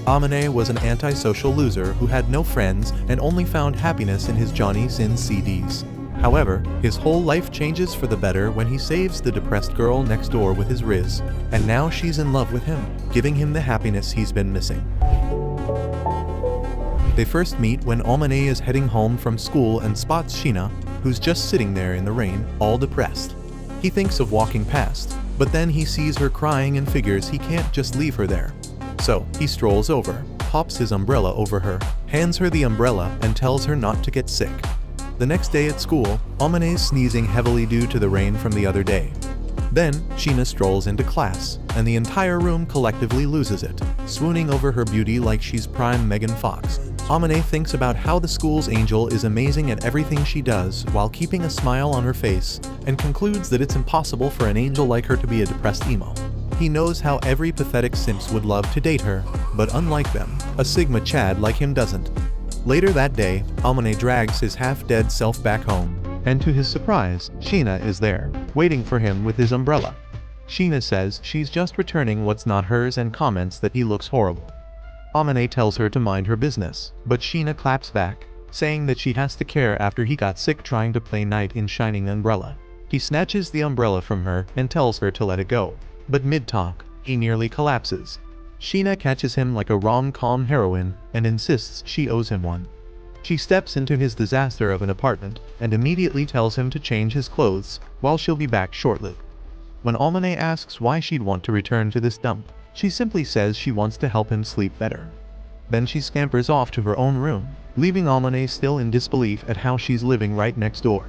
Amane was an antisocial loser who had no friends and only found happiness in his Johnny Sins CDs. However, his whole life changes for the better when he saves the depressed girl next door with his Riz, and now she's in love with him, giving him the happiness he's been missing. They first meet when Amane is heading home from school and spots Sheena, who's just sitting there in the rain, all depressed. He thinks of walking past, but then he sees her crying and figures he can't just leave her there. So, he strolls over, pops his umbrella over her, hands her the umbrella and tells her not to get sick. The next day at school, Amane's sneezing heavily due to the rain from the other day. Then, Sheena strolls into class, and the entire room collectively loses it, swooning over her beauty like she's prime Megan Fox. Amane thinks about how the school's angel is amazing at everything she does while keeping a smile on her face, and concludes that it's impossible for an angel like her to be a depressed emo. He knows how every pathetic simps would love to date her, but unlike them, a Sigma Chad like him doesn't. Later that day, Amane drags his half-dead self back home, and to his surprise, Sheena is there, waiting for him with his umbrella. Sheena says she's just returning what's not hers and comments that he looks horrible. Amane tells her to mind her business, but Sheena claps back, saying that she has to care after he got sick trying to play knight in shining umbrella. He snatches the umbrella from her and tells her to let it go, but mid-talk, he nearly collapses. Sheena catches him like a rom-com heroine and insists she owes him one. She steps into his disaster of an apartment and immediately tells him to change his clothes, while she'll be back shortly. When Amane asks why she'd want to return to this dump, she simply says she wants to help him sleep better. Then she scampers off to her own room, leaving Amane still in disbelief at how she's living right next door.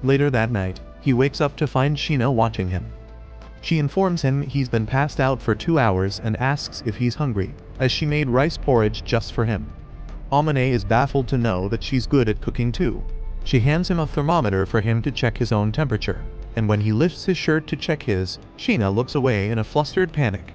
Later that night, he wakes up to find Sheena watching him. She informs him he's been passed out for 2 hours and asks if he's hungry, as she made rice porridge just for him. Amane is baffled to know that she's good at cooking too. She hands him a thermometer for him to check his own temperature, and when he lifts his shirt to check his, Sheena looks away in a flustered panic.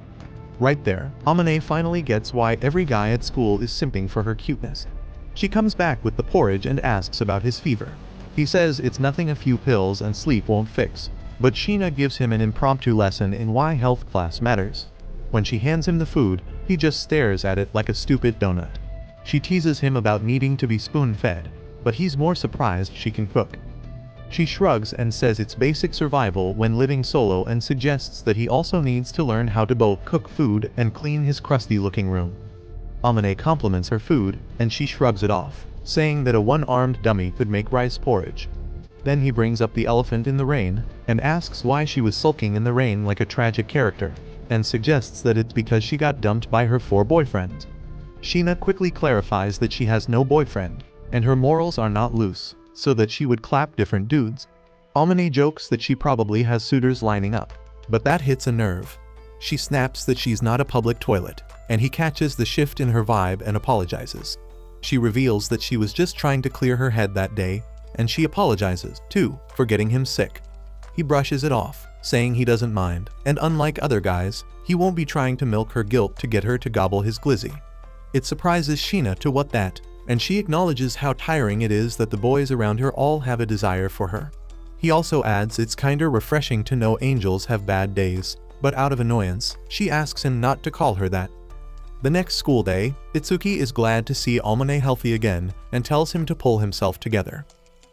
Right there, Amane finally gets why every guy at school is simping for her cuteness. She comes back with the porridge and asks about his fever. He says it's nothing a few pills and sleep won't fix. But Sheena gives him an impromptu lesson in why health class matters. When she hands him the food, he just stares at it like a stupid donut. She teases him about needing to be spoon-fed, but he's more surprised she can cook. She shrugs and says it's basic survival when living solo and suggests that he also needs to learn how to both cook food and clean his crusty-looking room. Amane compliments her food, and she shrugs it off, saying that a one-armed dummy could make rice porridge. Then he brings up the elephant in the rain, and asks why she was sulking in the rain like a tragic character, and suggests that it's because she got dumped by her 4 boyfriends. Sheena quickly clarifies that she has no boyfriend, and her morals are not loose, so that she would clap different dudes. Amane jokes that she probably has suitors lining up, but that hits a nerve. She snaps that she's not a public toilet, and he catches the shift in her vibe and apologizes. She reveals that she was just trying to clear her head that day, and she apologizes, too, for getting him sick. He brushes it off, saying he doesn't mind, and unlike other guys, he won't be trying to milk her guilt to get her to gobble his glizzy. It surprises Sheena to what that, and she acknowledges how tiring it is that the boys around her all have a desire for her. He also adds it's kinda refreshing to know angels have bad days, but out of annoyance, she asks him not to call her that. The next school day, Itsuki is glad to see Amane healthy again and tells him to pull himself together.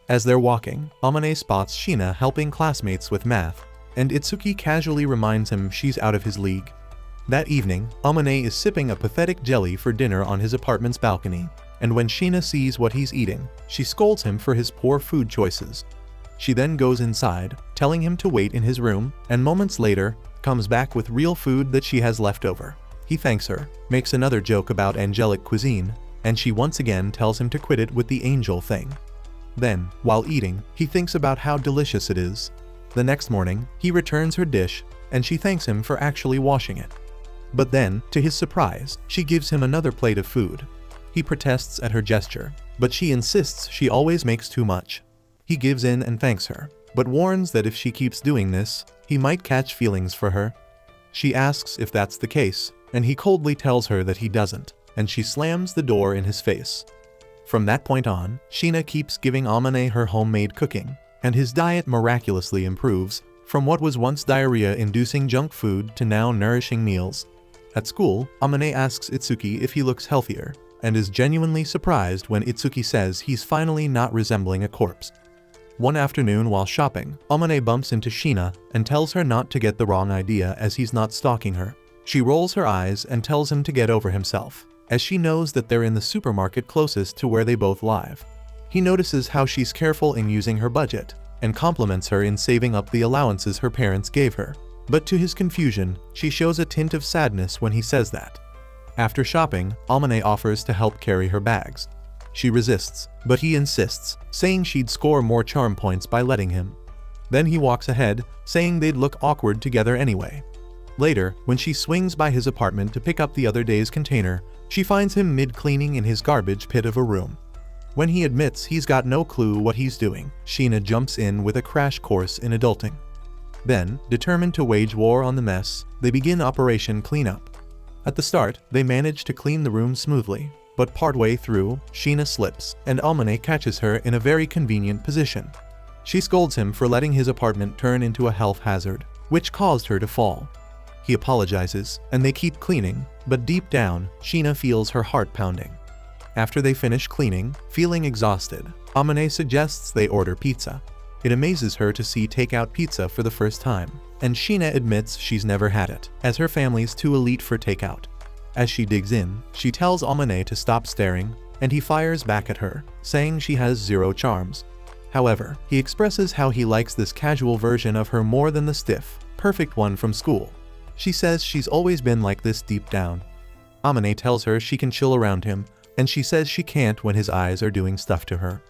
As they're walking, Amane spots Sheena helping classmates with math, and Itsuki casually reminds him she's out of his league. That evening, Amane is sipping a pathetic jelly for dinner on his apartment's balcony, and when Sheena sees what he's eating, she scolds him for his poor food choices. She then goes inside, telling him to wait in his room, and moments later, comes back with real food that she has left over. He thanks her, makes another joke about angelic cuisine, and she once again tells him to quit it with the angel thing. Then, while eating, he thinks about how delicious it is. The next morning, he returns her dish, and she thanks him for actually washing it. But then, to his surprise, she gives him another plate of food. He protests at her gesture, but she insists she always makes too much. He gives in and thanks her, but warns that if she keeps doing this, he might catch feelings for her. She asks if that's the case, and he coldly tells her that he doesn't, and she slams the door in his face. From that point on, Sheena keeps giving Amane her homemade cooking, and his diet miraculously improves, from what was once diarrhea-inducing junk food to now nourishing meals. At school, Amane asks Itsuki if he looks healthier, and is genuinely surprised when Itsuki says he's finally not resembling a corpse. One afternoon while shopping, Amane bumps into Shina and tells her not to get the wrong idea as he's not stalking her. She rolls her eyes and tells him to get over himself, as she knows that they're in the supermarket closest to where they both live. He notices how she's careful in using her budget, and compliments her in saving up the allowances her parents gave her. But to his confusion, she shows a tint of sadness when he says that. After shopping, Amane offers to help carry her bags. She resists, but he insists, saying she'd score more charm points by letting him. Then he walks ahead, saying they'd look awkward together anyway. Later, when she swings by his apartment to pick up the other day's container, she finds him mid-cleaning in his garbage pit of a room. When he admits he's got no clue what he's doing, Shina jumps in with a crash course in adulting. Then, determined to wage war on the mess, they begin Operation Cleanup. At the start, they manage to clean the room smoothly, but partway through, Shina slips, and Amane catches her in a very convenient position. She scolds him for letting his apartment turn into a health hazard, which caused her to fall. He apologizes, and they keep cleaning, but deep down, Shina feels her heart pounding. After they finish cleaning, feeling exhausted, Amane suggests they order pizza. It amazes her to see takeout pizza for the first time, and Shina admits she's never had it, as her family's too elite for takeout. As she digs in, she tells Amane to stop staring, and he fires back at her, saying she has zero charms. However, he expresses how he likes this casual version of her more than the stiff, perfect one from school. She says she's always been like this deep down. Amane tells her she can chill around him, and she says she can't when his eyes are doing stuff to her.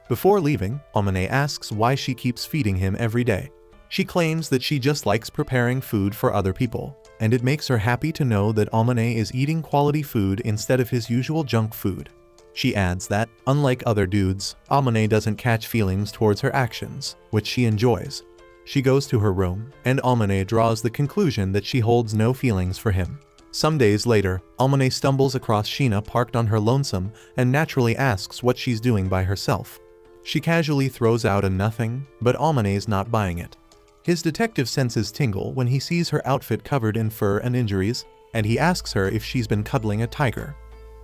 Before leaving, Amane asks why she keeps feeding him every day. She claims that she just likes preparing food for other people, and it makes her happy to know that Amane is eating quality food instead of his usual junk food. She adds that, unlike other dudes, Amane doesn't catch feelings towards her actions, which she enjoys. She goes to her room, and Amane draws the conclusion that she holds no feelings for him. Some days later, Amane stumbles across Shina parked on her lonesome and naturally asks what she's doing by herself. She casually throws out a nothing, but Amane's not buying it. His detective senses tingle when he sees her outfit covered in fur and injuries, and he asks her if she's been cuddling a tiger.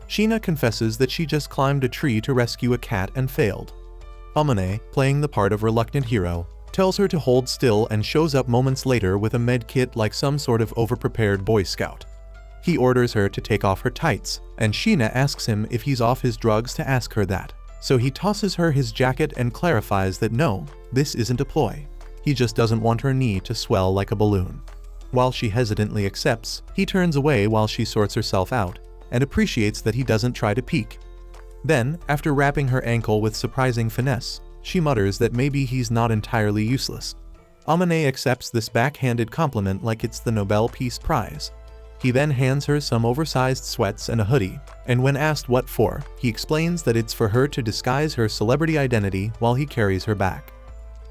Shina confesses that she just climbed a tree to rescue a cat and failed. Amane, playing the part of reluctant hero, tells her to hold still and shows up moments later with a med kit like some sort of overprepared Boy Scout. He orders her to take off her tights, and Shina asks him if he's off his drugs to ask her that. So he tosses her his jacket and clarifies that no, this isn't a ploy. He just doesn't want her knee to swell like a balloon. While she hesitantly accepts, he turns away while she sorts herself out, and appreciates that he doesn't try to peek. Then, after wrapping her ankle with surprising finesse, she mutters that maybe he's not entirely useless. Amane accepts this backhanded compliment like it's the Nobel Peace Prize. He then hands her some oversized sweats and a hoodie, and when asked what for, he explains that it's for her to disguise her celebrity identity while he carries her back.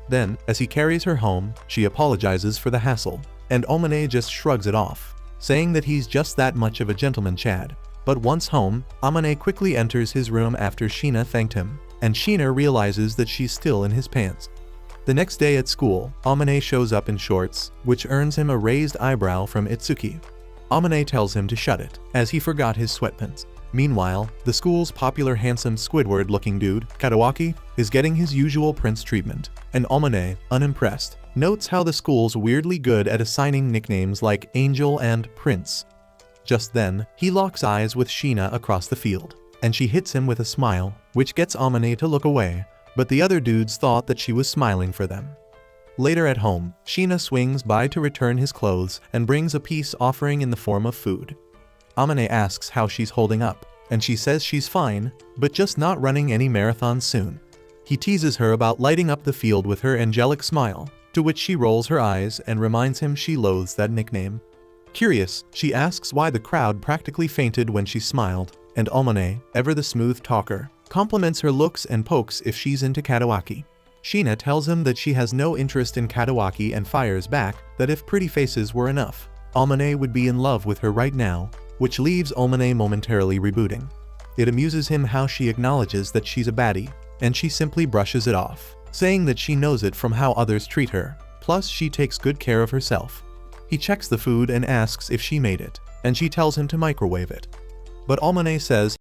Then, as he carries her home, she apologizes for the hassle, and Amane just shrugs it off, saying that he's just that much of a gentleman Chad. But once home, Amane quickly enters his room after Shina thanked him, and Shina realizes that she's still in his pants. The next day at school, Amane shows up in shorts, which earns him a raised eyebrow from Itsuki. Amane tells him to shut it, as he forgot his sweatpants. Meanwhile, the school's popular handsome Squidward-looking dude, Kadawaki, is getting his usual prince treatment, and Amane, unimpressed, notes how the school's weirdly good at assigning nicknames like Angel and Prince. Just then, he locks eyes with Shina across the field, and she hits him with a smile, which gets Amane to look away, but the other dudes thought that she was smiling for them. Later at home, Shina swings by to return his clothes and brings a peace offering in the form of food. Amane asks how she's holding up, and she says she's fine, but just not running any marathons soon. He teases her about lighting up the field with her angelic smile, to which she rolls her eyes and reminds him she loathes that nickname. Curious, she asks why the crowd practically fainted when she smiled, and Amane, ever the smooth talker, compliments her looks and pokes if she's into Kadawaki. Shina tells him that she has no interest in Kadawaki and fires back that if pretty faces were enough, Amane would be in love with her right now, which leaves Amane momentarily rebooting. It amuses him how she acknowledges that she's a baddie, and she simply brushes it off, saying that she knows it from how others treat her, plus she takes good care of herself. He checks the food and asks if she made it, and she tells him to microwave it. But Almane says